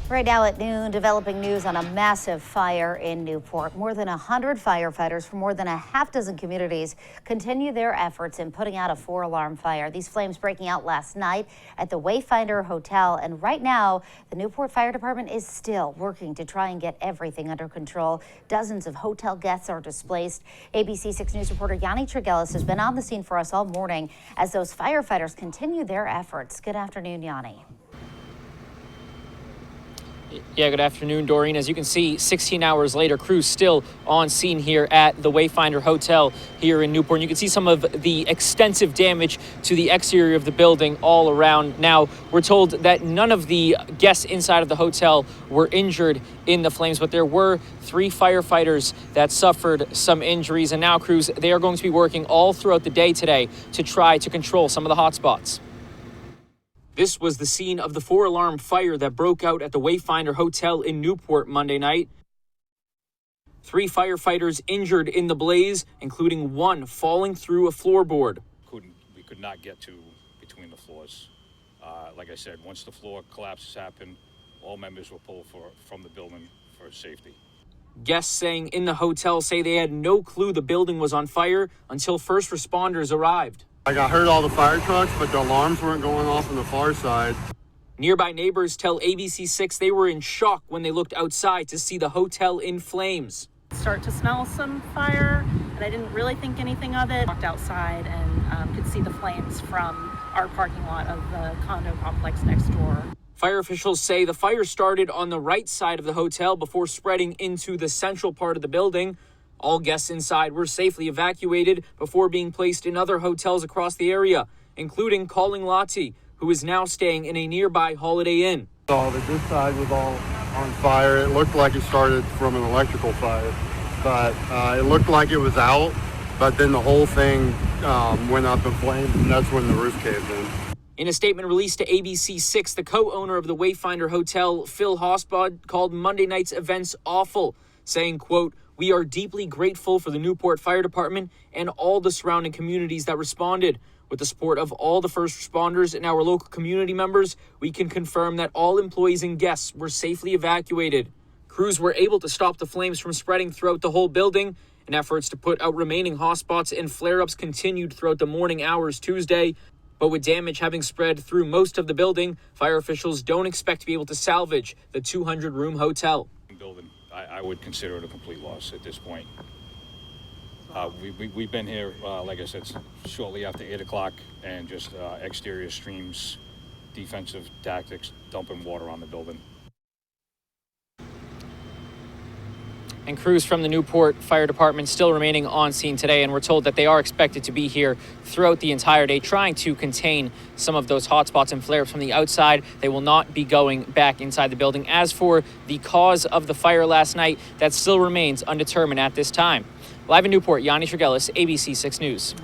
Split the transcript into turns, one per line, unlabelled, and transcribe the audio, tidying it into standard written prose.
Right now at noon, developing news on a massive fire in Newport. More than 100 firefighters from more than a half dozen communities continue their efforts in putting out a 4-alarm fire. These flames breaking out last night at the Wayfinder Hotel. And right now, the Newport Fire Department is still working to try and get everything under control. Dozens of hotel guests are displaced. ABC 6 News reporter Yanni Tregellis has been on the scene for us all morning as those firefighters continue their efforts. Good afternoon, Yanni.
Yeah, good afternoon, Doreen. As you can see, 16 hours later, crews still on scene here at the Wayfinder Hotel here in Newport. And you can see some of the extensive damage to the exterior of the building all around. Now, we're told that none of the guests inside of the hotel were injured in the flames, but there were 3 firefighters that suffered some injuries. And now crews, they are going to be working all throughout the day today to try to control some of the hot spots. This was the scene of the 4-alarm fire that broke out at the Wayfinder Hotel in Newport Monday night. 3 firefighters injured in the blaze, including 1 falling through a floorboard.
We could not get to between the floors. Like I said, once the floor collapses happened, all members were pulled from the building for safety.
Guests staying in the hotel say they had no clue the building was on fire until first responders arrived.
I heard all the fire trucks, but the alarms weren't going off on the far side.
Nearby neighbors tell ABC 6 they were in shock when they looked outside to see the hotel in flames.
Start to smell some fire, and I didn't really think anything of it. Walked outside and could see the flames from our parking lot of the condo complex next door.
Fire officials say the fire started on the right side of the hotel before spreading into the central part of the building. All guests inside were safely evacuated before being placed in other hotels across the area, including Calling Lati, who is now staying in a nearby Holiday Inn.
Saw that this side was all on fire. It looked like it started from an electrical fire, but it looked like it was out, but then the whole thing went up in flames, and that's when the roof caved in.
In a statement released to ABC 6, the co-owner of the Wayfinder Hotel, Phil Hosbod, called Monday night's events awful, saying, quote, "We are deeply grateful for the Newport Fire Department and all the surrounding communities that responded. With the support of all the first responders and our local community members, we can confirm that all employees and guests were safely evacuated." Crews were able to stop the flames from spreading throughout the whole building, and efforts to put out remaining hotspots and flare-ups continued throughout the morning hours Tuesday. But with damage having spread through most of the building, fire officials don't expect to be able to salvage the 200-room hotel.
I would consider it a complete loss at this point. We've been here, like I said, shortly after 8 o'clock, and just exterior streams, defensive tactics, dumping water on the building.
And crews from the Newport Fire Department still remaining on scene today, and we're told that they are expected to be here throughout the entire day, trying to contain some of those hotspots and flare-ups from the outside. They will not be going back inside the building. As for the cause of the fire last night, that still remains undetermined at this time. Live in Newport, Yanni Tregellis, ABC 6 News.